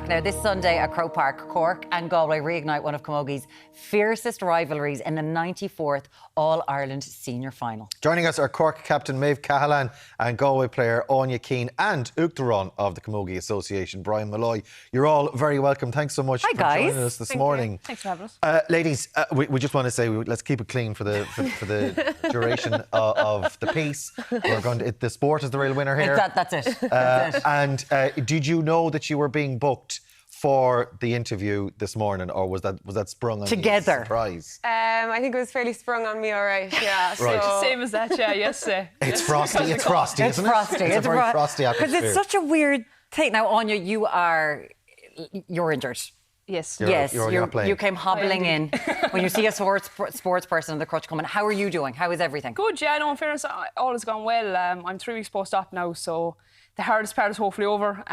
Now, this Sunday at Croke Park, Cork and Galway reignite one of Camogie's fiercest rivalries in the 94th All-Ireland Senior Final. Joining us are Cork captain Méabh Cahalane and Galway player Áine, Keane and Uachtaráin of the Camogie Association, Brian Molloy. You're all very welcome. Thanks so much for joining us this morning. Thanks for having us. Ladies, we just want to say let's keep it clean for the duration of the piece. We're going to, the sport is the real winner here. That's it. And did you know that you were being booked for the interview this morning, or was that sprung on together? You as a surprise? I think it was fairly sprung on me, all right. Yeah. Right. So Same as that, yeah, yesterday. It's frosty, isn't it? It's frosty. It's a very frosty atmosphere. Because it's such a weird thing. Now, Áine, you're injured. Yes. You're not playing. You came hobbling in. When you see a sports person on the crutch coming, how are you doing? How is everything? Good, yeah, no, in fairness, all has gone well. I'm 3 weeks post-op now, so the hardest part is hopefully over.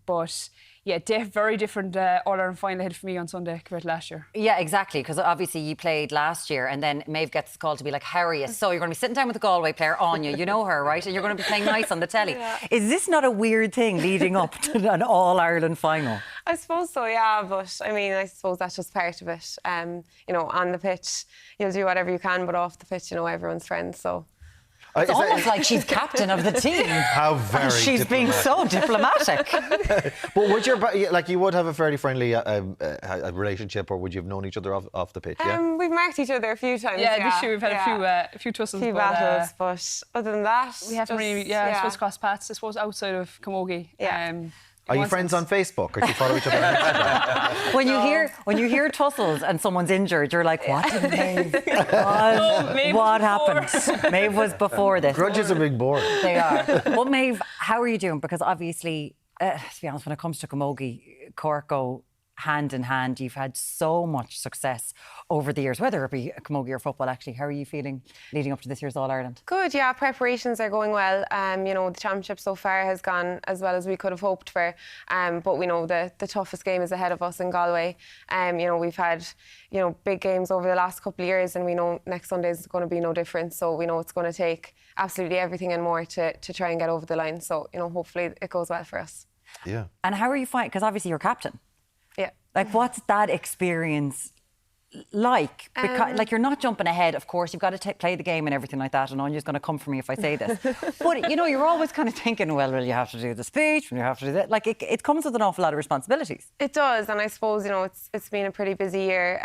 But yeah, very different All-Ireland final ahead for me on Sunday compared to last year. Yeah, exactly, because obviously you played last year and then Méabh gets called to be like, how are you? So you're going to be sitting down with the Galway player, Áine, you know her, right? And you're going to be playing nice on the telly. Yeah. Is this not a weird thing leading up to an All-Ireland final? I suppose so, yeah. But I mean, I suppose that's just part of it. You know, on the pitch, you'll do whatever you can, but off the pitch, you know, everyone's friends. So it's almost like she's captain of the team. How very and she's being so diplomatic. But would you would have a fairly friendly a relationship, or would you have known each other off the pitch? Yeah. We've marked each other a few times. Yeah, this year we've had a few tussles. A few battles, but other than that, we haven't really, I suppose, crossed paths. I suppose outside of Camogie. Yeah. Are you friends on Facebook, or do you follow each other on Instagram? When you hear tussles and someone's injured, you're like, what did Méabh what was happened? Méabh was before this. Grudges are being born. They are. Well, Méabh, how are you doing? Because obviously, to be honest, when it comes to Camogie, Cork go hand in hand. You've had so much success over the years, whether it be Camogie or football, actually. How are you feeling leading up to this year's All-Ireland? Good, yeah. Preparations are going well. You know, the championship so far has gone as well as we could have hoped for. But we know the toughest game is ahead of us in Galway. You know, we've had, you know, big games over the last couple of years, and we know next Sunday is going to be no different. So we know it's going to take absolutely everything and more to try and get over the line. So, you know, hopefully it goes well for us. Yeah. And how are you finding, because obviously you're captain. Yeah. Like, what's that experience like? Because, like, you're not jumping ahead, of course. You've got to play the game and everything like that. And Áine's going to come for me if I say this. But, you know, you're always kind of thinking, well, you have to do the speech, and you have to do that. Like, it comes with an awful lot of responsibilities. It does. And I suppose, you know, it's been a pretty busy year.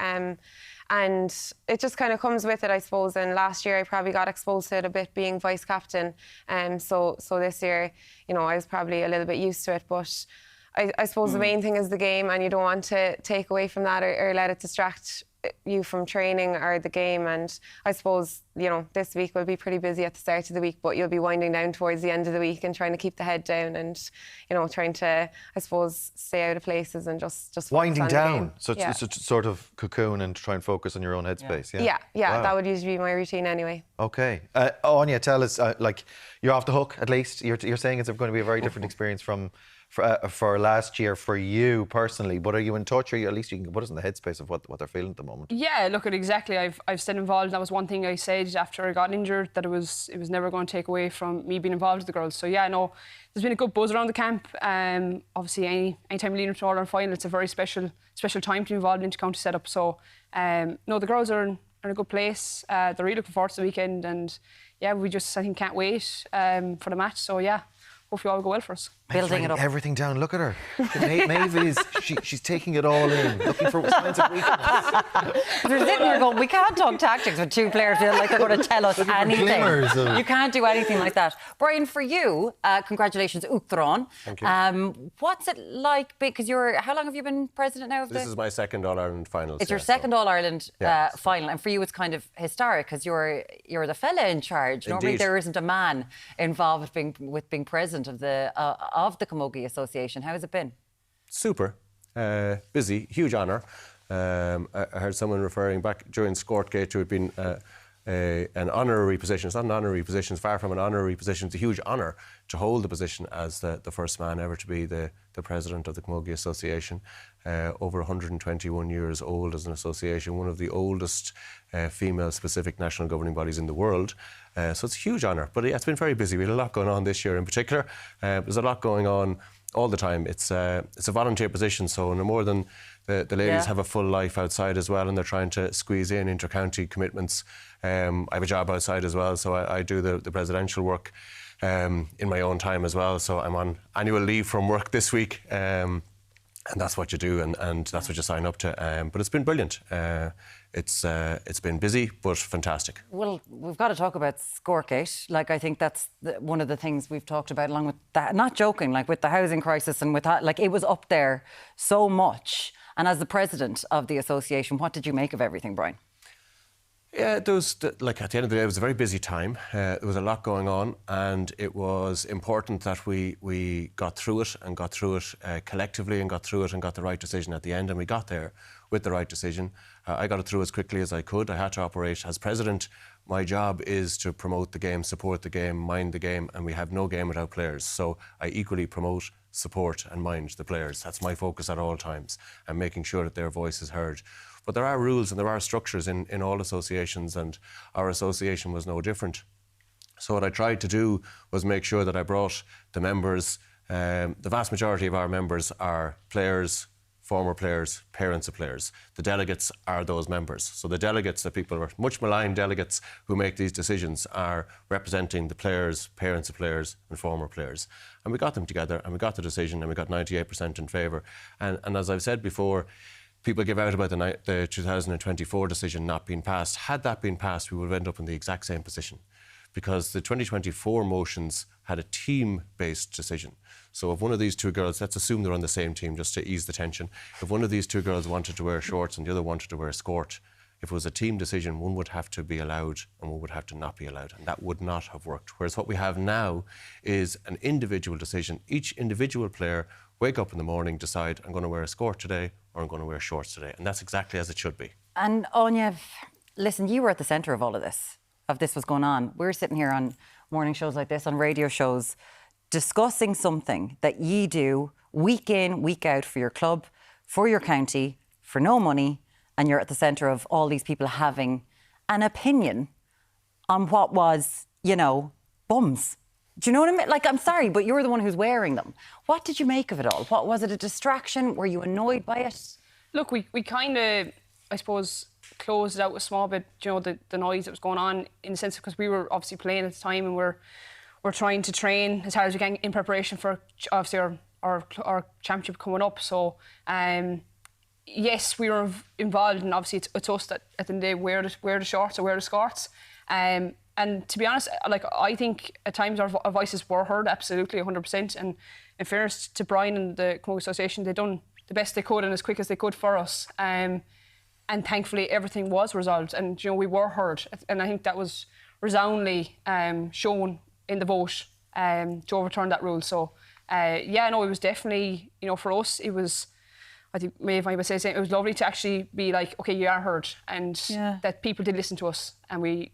And it just kind of comes with it, I suppose. And last year I probably got exposed to it a bit being vice captain. So this year, you know, I was probably a little bit used to it. But I suppose the main thing is the game, and you don't want to take away from that or let it distract you from training or the game. And I suppose, you know, this week will be pretty busy at the start of the week, but you'll be winding down towards the end of the week and trying to keep the head down and, you know, trying to, I suppose, stay out of places and just winding down. So it's a sort of cocoon and try and focus on your own headspace. Yeah. Wow. That would usually be my routine anyway. Okay. Áine, tell us, like, you're off the hook at least. You're saying it's going to be a very different experience for last year for you personally, but are you in touch, or at least you can put us in the headspace of what they're feeling at the moment? Yeah, look, exactly. I've stayed involved. That was one thing I said after I got injured, that it was never going to take away from me being involved with the girls. So yeah, no, there's been a good buzz around the camp. Obviously, any time leading up to All-Ireland final, it's a very special time to be involved in inter-county setup. So no, the girls are in a good place. They're really looking forward to the weekend, and yeah, we just, I think, can't wait for the match. So yeah, hopefully all will go well for us. Building it up. Everything down. Look at her. Maeve she's taking it all in, looking for signs of weakness. They're sitting here going, we can't talk tactics with two players feel like they're going to tell us anything. You can't do anything like that. Brian, for you, congratulations, Uachtaráin. Thank you. What's it like? Because how long have you been president now? This is my second All-Ireland final. It's your second All-Ireland final, and for you it's kind of historic because you're the fella in charge. Normally Indeed. there isn't a man involved with being president of the Camogie Association. How has it been? Super. Busy. Huge honour. I heard someone referring back during Scortgate to it being an honorary position. It's not an honorary position. It's far from an honorary position. It's a huge honour to hold the position as the first man ever to be the president of the Camogie Association. Over 121 years old as an association, one of the oldest female-specific national governing bodies in the world. So it's a huge honour. But yeah, it's been very busy. We had a lot going on this year in particular. There's a lot going on all the time. It's a volunteer position, so no more than the ladies have a full life outside as well, and they're trying to squeeze in inter-county commitments. I have a job outside as well, so I do the presidential work in my own time as well. So I'm on annual leave from work this week, and that's what you do, and that's what you sign up to. But it's been brilliant. It's been busy, but fantastic. Well, we've got to talk about Scoregate. Like, I think that's one of the things we've talked about, along with that. Not joking, like with the housing crisis and with that, like it was up there so much. And as the president of the association, what did you make of everything, Brian? Yeah, there was, like, at the end of the day, it was a very busy time. There was a lot going on, and it was important that we got through it collectively, and got through it and got the right decision at the end, and we got there with the right decision. I got it through as quickly as I could. I had to operate as president. My job is to promote the game, support the game, mind the game, and we have no game without players. So I equally promote, support and mind the players. That's my focus at all times, and making sure that their voice is heard. But there are rules and there are structures in all associations, and our association was no different. So what I tried to do was make sure that I brought the members. The vast majority of our members are players, former players, parents of players. The delegates are those members. So the delegates, the people who are much maligned delegates who make these decisions, are representing the players, parents of players and former players. And we got them together and we got the decision, and we got 98% in favour. And as I've said before, people give out about the 2024 decision not being passed. Had that been passed, we would have ended up in the exact same position, because the 2024 motions had a team-based decision. So if one of these two girls, let's assume they're on the same team just to ease the tension, if one of these two girls wanted to wear shorts and the other wanted to wear a skirt, if it was a team decision, one would have to be allowed and one would have to not be allowed, and that would not have worked. Whereas what we have now is an individual decision. Each individual player wake up in the morning, decide, I'm going to wear a skirt today or I'm going to wear shorts today, and that's exactly as it should be. And Áine, listen, you were at the centre of all of this was going on. We're sitting here on morning shows like this, on radio shows, discussing something that ye do week in, week out for your club, for your county, for no money, and you're at the centre of all these people having an opinion on what was, bums. Do you know what I mean? Like, I'm sorry, but you're the one who's wearing them. What did you make of it all? What was it, a distraction? Were you annoyed by it? Look, we kind of, I suppose, closed it out a small bit, the noise that was going on, in the sense because we were obviously playing at the time, and we're trying to train as hard as we can in preparation for obviously our championship coming up. So yes, we were involved, and obviously it's us that at the end of the day wear the shorts or wear the skirts. And to be honest, like, I think at times our voices were heard, absolutely 100%. And in fairness to Brian and the Camogie Association, they've done the best they could and as quick as they could for us. And thankfully everything was resolved, and we were heard. And I think that was resoundingly shown in the vote to overturn that rule. So it was definitely, for us, it was, I think Méabh might say the same, it was lovely to actually be like, okay, you are heard, and that people did listen to us, and we've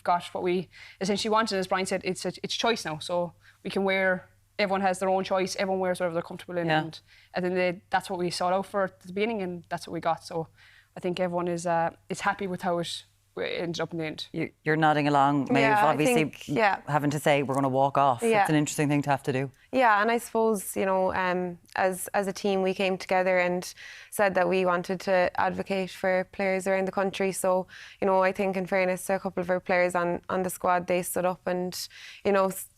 got what we essentially wanted. And as Brian said, it's choice now, so we can wear. Everyone has their own choice. Everyone wears whatever they're comfortable in, and at the end of the day, that's what we sought out for at the beginning, and that's what we got. So I think everyone is happy with how it ended up in the end. You're nodding along, Méabh, obviously having to say we're going to walk off. Yeah. It's an interesting thing to have to do. Yeah, and I suppose, as a team, we came together and said that we wanted to advocate for players around the country. So, I think in fairness to a couple of our players on the squad, they stood up and,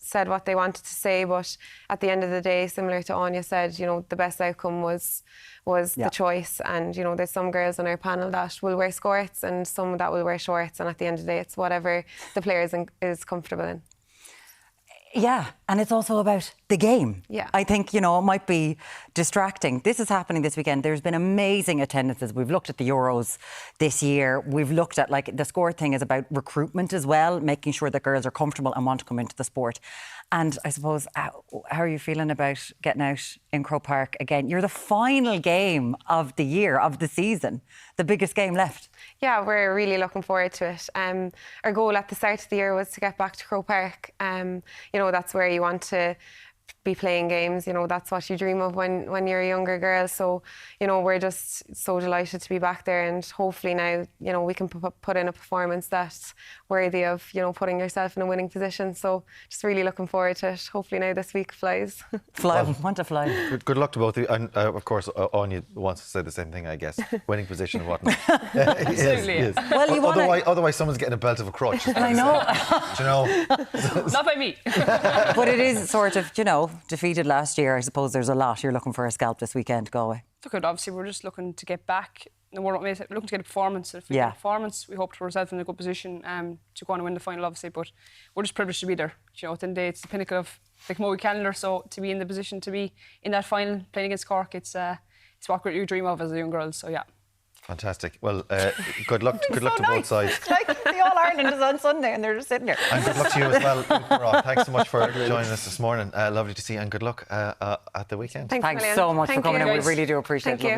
said what they wanted to say. But at the end of the day, similar to Áine said, the best outcome was the choice. And, there's some girls on our panel that will wear skirts and some that will wear shorts. And at the end of the day, it's whatever the player is comfortable in. Yeah, and it's also about the game. Yeah. I think, it might be distracting. This is happening this weekend. There's been amazing attendances. We've looked at the Euros this year. We've looked at, the score thing is about recruitment as well, making sure that girls are comfortable and want to come into the sport. And I suppose, how are you feeling about getting out in Croke Park again? You're the final game of the year, of the season, the biggest game left. Yeah, we're really looking forward to it. Our goal at the start of the year was to get back to Croke Park. That's where you want to be playing games. You know, that's what you dream of when you're a younger girl. So, you know, we're just so delighted to be back there, and hopefully now, you know, we can put in a performance that's worthy of, you know, putting yourself in a winning position. So just really looking forward to it. Hopefully now this week flies. Fly, want to fly. Good luck to both of you. And of course, Áine wants to say the same thing, I guess. Winning position and whatnot. Absolutely. Yes. Well, you otherwise, someone's getting a belt of a crutch. I know. Do you know? Not by me. But it is sort of, you know, defeated last year. I suppose there's a lot. You're looking for a scalp this weekend, Galway. Look, obviously, we're just looking to get back. No, we're looking to get a performance. If we get a performance, we hope to put ourselves in a good position to go on and win the final, obviously. But we're just privileged to be there. You know, at the end of the day, it's the pinnacle of the Camogie calendar. So to be in the position to be in that final, playing against Cork, it's what you dream of as a young girl. So yeah. Fantastic. Well, good luck to both sides. Like the All-Ireland is on Sunday and they're just sitting there. And good luck to you as well, Rob. Thanks so much for joining us this morning. Lovely to see you, and good luck at the weekend. Thanks so much for coming in. you. We really do appreciate it. Thank you.